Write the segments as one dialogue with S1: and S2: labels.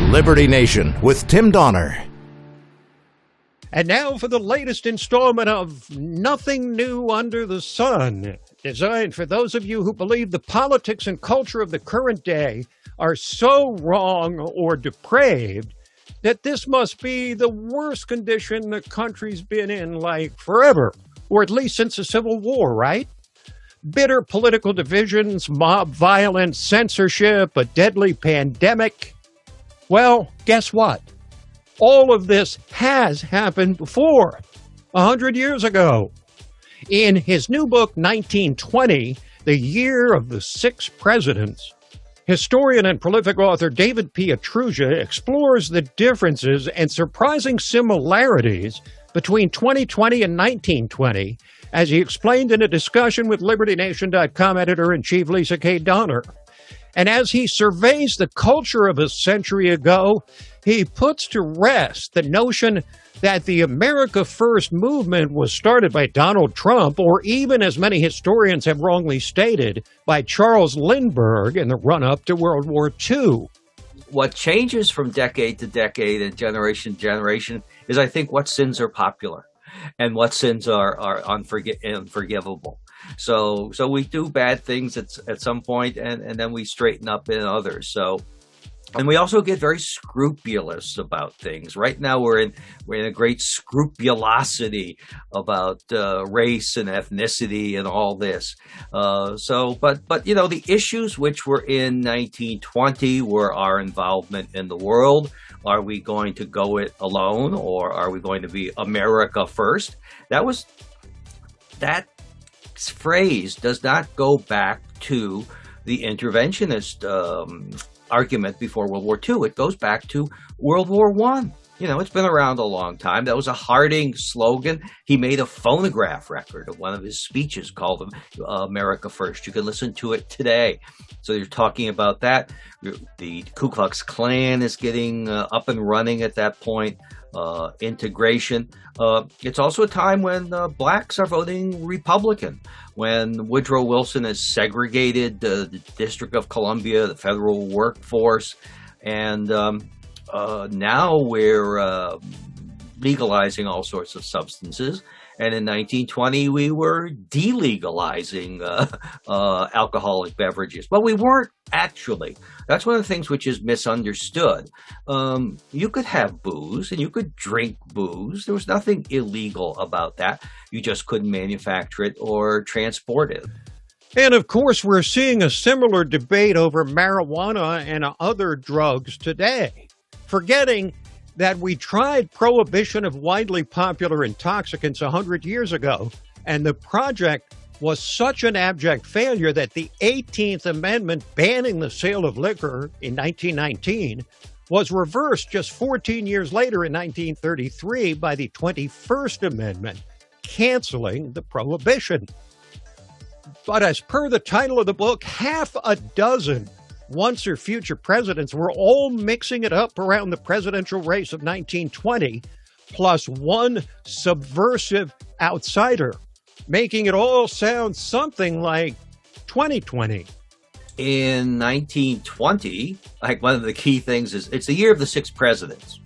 S1: Liberty Nation with Tim Donner.
S2: And now for the latest installment of Nothing New Under the Sun, designed for those of you who believe the politics and culture of the current day are so wrong or depraved that this must be the worst condition the country's been in, like, forever, or at least since the Civil War, right? Bitter political divisions, mob violence, censorship, a deadly pandemic. Well, guess what? All of this has happened before, 100 years ago. In his new book, 1920, The Year of the Six Presidents, historian and prolific author David Pietrusza explores the differences and surprising similarities between 2020 and 1920, as he explained in a discussion with LibertyNation.com editor-in-chief Leesa K. Donner. And as he surveys the culture of a century ago, he puts to rest the notion that the America First movement was started by Donald Trump, or even, as many historians have wrongly stated, by Charles Lindbergh in the run-up to World War II.
S3: What changes from decade to decade and generation to generation is, I think, what sins are popular and what sins are unforgivable. So we do bad things at some point, and then we straighten up in others. And we also get very scrupulous about things. Right now, we're in a great scrupulosity about race and ethnicity and all this. But you know, the issues which were in 1920 were our involvement in the world. Are we going to go it alone, or are we going to be America first? That phrase does not go back to the interventionist argument before World War II. It goes back to World War I. You know, it's been around a long time. That was a Harding slogan. He made a phonograph record of one of his speeches called America First. You can listen to it today. So you're talking about that. The Ku Klux Klan is getting up and running at that point. Integration. It's also a time when blacks are voting Republican, when Woodrow Wilson has segregated the District of Columbia, the federal workforce, and now we're legalizing all sorts of substances. And in 1920, we were delegalizing alcoholic beverages. But we weren't actually. That's one of the things which is misunderstood. You could have booze and you could drink booze. There was nothing illegal about that. You just couldn't manufacture it or transport it.
S2: And of course, we're seeing a similar debate over marijuana and other drugs today, forgetting that we tried prohibition of widely popular intoxicants 100 years ago, and the project was such an abject failure that the 18th Amendment banning the sale of liquor in 1919 was reversed just 14 years later in 1933 by the 21st Amendment, canceling the prohibition. But as per the title of the book, half a dozen once or future presidents were all mixing it up around the presidential race of 1920, plus one subversive outsider, making it all sound something like 2020.
S3: In 1920, like, one of the key things is it's the year of the six presidents.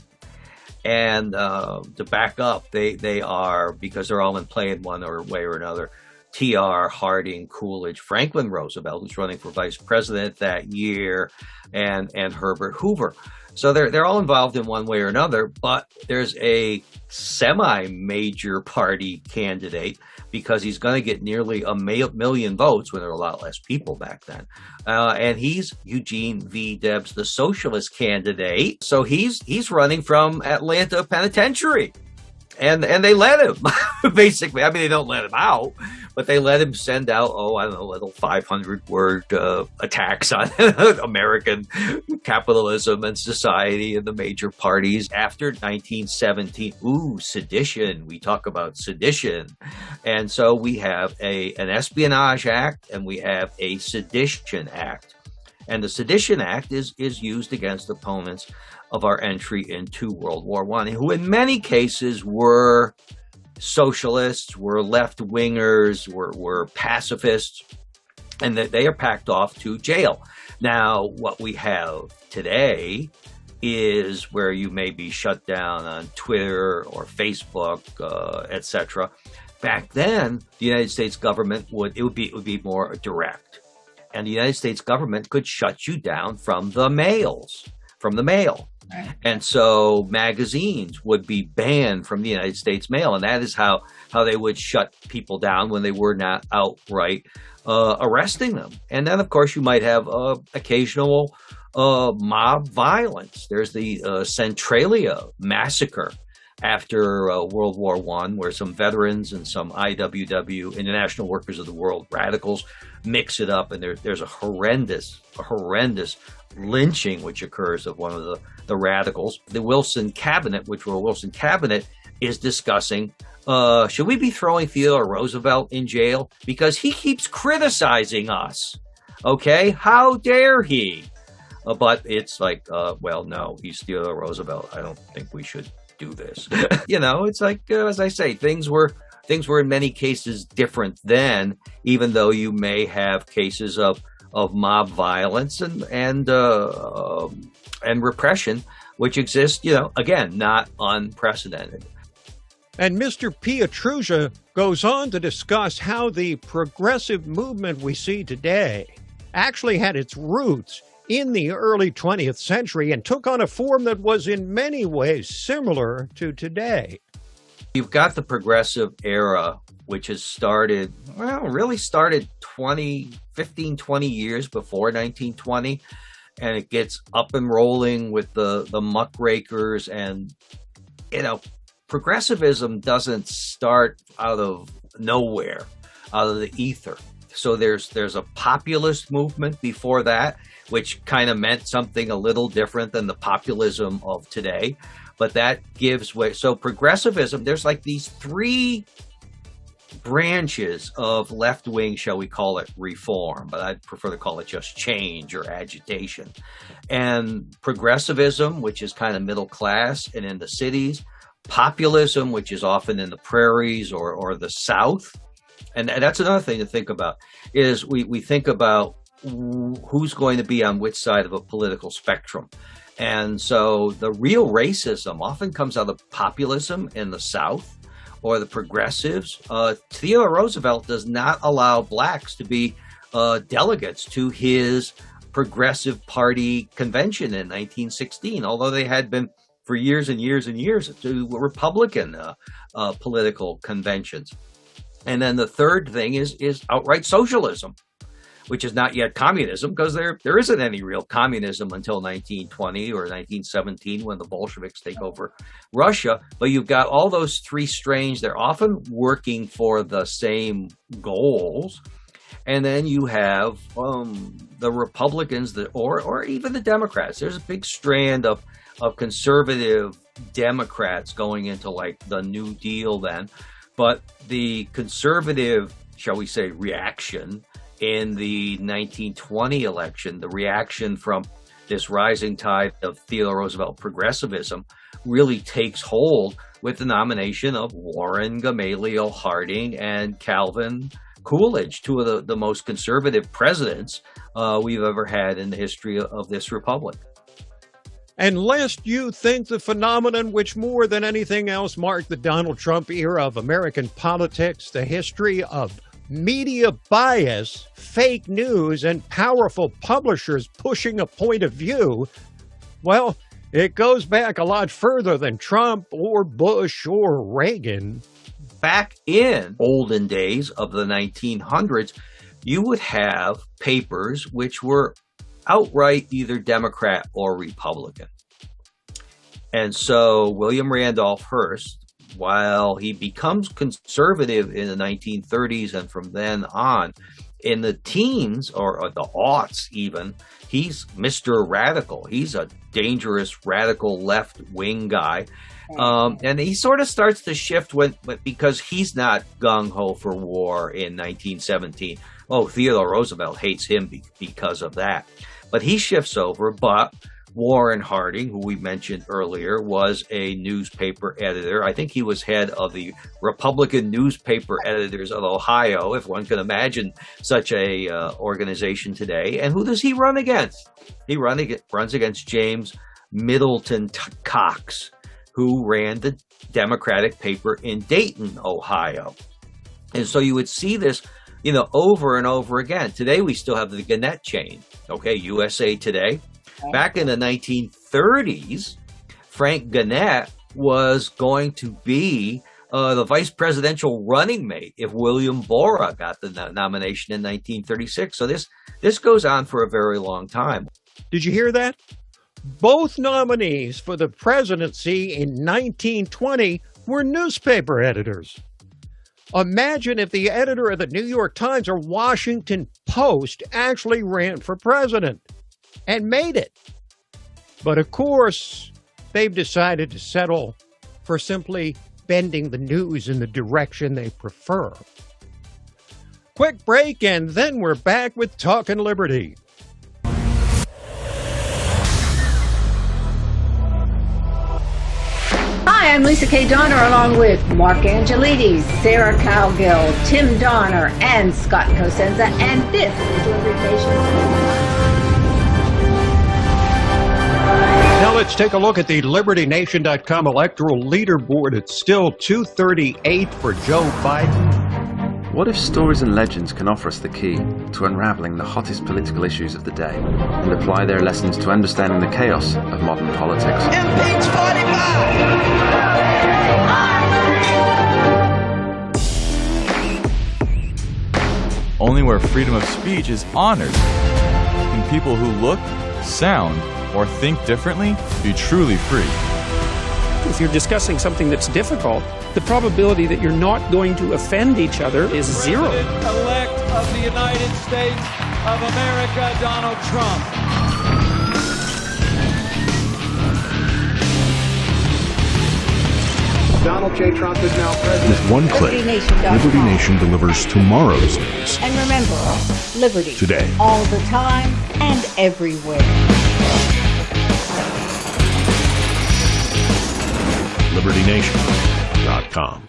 S3: And to back up, they are, because they're all in play in one way or another, T.R. Harding, Coolidge, Franklin Roosevelt, who's running for vice president that year, and Herbert Hoover. So they're all involved in one way or another, but there's a semi-major party candidate because he's going to get nearly a million votes when there were a lot less people back then. And he's Eugene V. Debs, the socialist candidate. So he's running from Atlanta Penitentiary. And they let him, basically. I mean, they don't let him out, but they let him send out, little 500-word attacks on American capitalism and society and the major parties. After 1917, sedition. We talk about sedition. And so we have an Espionage Act and we have a Sedition Act. And the Sedition Act is used against opponents of our entry into World War I, who in many cases were socialists, were left-wingers, were pacifists, and that they are packed off to jail. Now, what we have today is where you may be shut down on Twitter or Facebook, etc. Back then, the United States government would be more direct, and the United States government could shut you down from the mail. Right. And so magazines would be banned from the United States mail, and that is how they would shut people down when they were not outright arresting them. And then, of course, you might have occasional mob violence. There's the Centralia Massacre after World War I, where some veterans and some IWW, International Workers of the World, radicals, mix it up, and there's a horrendous lynching which occurs of one of the radicals. The Wilson cabinet, is discussing, should we be throwing Theodore Roosevelt in jail because he keeps criticizing us? Okay, how dare he? But it's like, well, no, he's Theodore Roosevelt. I don't think we should do this. It's like, as I say, things were in many cases different then, even though you may have cases of mob violence and repression, which exist, again, not unprecedented.
S2: And Mr. Pietrusza goes on to discuss how the progressive movement we see today actually had its roots in the early 20th century and took on a form that was in many ways similar to today.
S3: You've got the progressive era, which has really started 15, 20 years before 1920, and it gets up and rolling with the muckrakers. And, progressivism doesn't start out of nowhere, out of the ether. So there's a populist movement before that, which kind of meant something a little different than the populism of today. But that gives way. So progressivism, there's like these three branches of left-wing, shall we call it, reform, but I'd prefer to call it just change or agitation. And progressivism, which is kind of middle class and in the cities, populism, which is often in the prairies or the South. And that's another thing to think about, is we think about who's going to be on which side of a political spectrum. And so the real racism often comes out of populism in the South or the progressives. Theodore Roosevelt does not allow blacks to be delegates to his Progressive Party convention in 1916, although they had been for years and years and years to Republican political conventions. And then the third thing is outright socialism, which is not yet communism, because there isn't any real communism until 1920 or 1917 when the Bolsheviks take over Russia. But you've got all those three strains. They're often working for the same goals. And then you have the Republicans or even the Democrats. There's a big strand of conservative Democrats going into like the New Deal then. But the conservative, shall we say, reaction in the 1920 election, the reaction from this rising tide of Theodore Roosevelt progressivism really takes hold with the nomination of Warren, Gamaliel Harding, and Calvin Coolidge, two of the most conservative presidents we've ever had in the history of this republic.
S2: And lest you think the phenomenon which more than anything else marked the Donald Trump era of American politics, the history of media bias, fake news, and powerful publishers pushing a point of view, well, it goes back a lot further than Trump or Bush or Reagan.
S3: Back in olden days of the 1900s, you would have papers which were outright either Democrat or Republican. And so William Randolph Hearst, while he becomes conservative in the 1930s and from then on, in the teens or the aughts even, he's Mr. Radical. He's a dangerous, radical left-wing guy. And he sort of starts to shift because he's not gung-ho for war in 1917. Oh, Theodore Roosevelt hates him because of that. But he shifts over, but Warren Harding, who we mentioned earlier, was a newspaper editor. I think he was head of the Republican Newspaper Editors of Ohio, if one can imagine such a organization today. And who does he run against? He runs against James Middleton Cox, who ran the Democratic paper in Dayton, Ohio. And so you would see this, over and over again. Today, we still have the Gannett chain, USA Today. Back in the 1930s, Frank Gannett was going to be the vice presidential running mate if William Borah got the nomination in 1936. So this goes on for a very long time.
S2: Did you hear that? Both nominees for the presidency in 1920 were newspaper editors. Imagine if the editor of the New York Times or Washington Post actually ran for president and made it. But of course, they've decided to settle for simply bending the news in the direction they prefer. Quick break, and then we're back with Talkin' Liberty.
S4: Hi, I'm Leesa K. Donner, along with Mark Angelides, Sarah Cowgill, Tim Donner, and Scott Cosenza, and this is Liberty Nation.
S2: Now let's take a look at the LibertyNation.com electoral leaderboard. It's still 238 for Joe Biden.
S5: What if stories and legends can offer us the key to unraveling the hottest political issues of the day and apply their lessons to understanding the chaos of modern politics?
S6: Impeach 45!
S7: Only where freedom of speech is honored can people who look, sound, or think differently be truly free.
S8: If you're discussing something that's difficult, the probability that you're not going to offend each other is zero.
S6: President-elect of the United States of America, Donald Trump.
S9: Donald J. Trump is now president.
S1: With one click, Liberty Nation delivers tomorrow's news.
S4: And remember, liberty.
S1: Today.
S4: All the time and everywhere.
S1: LibertyNation.com.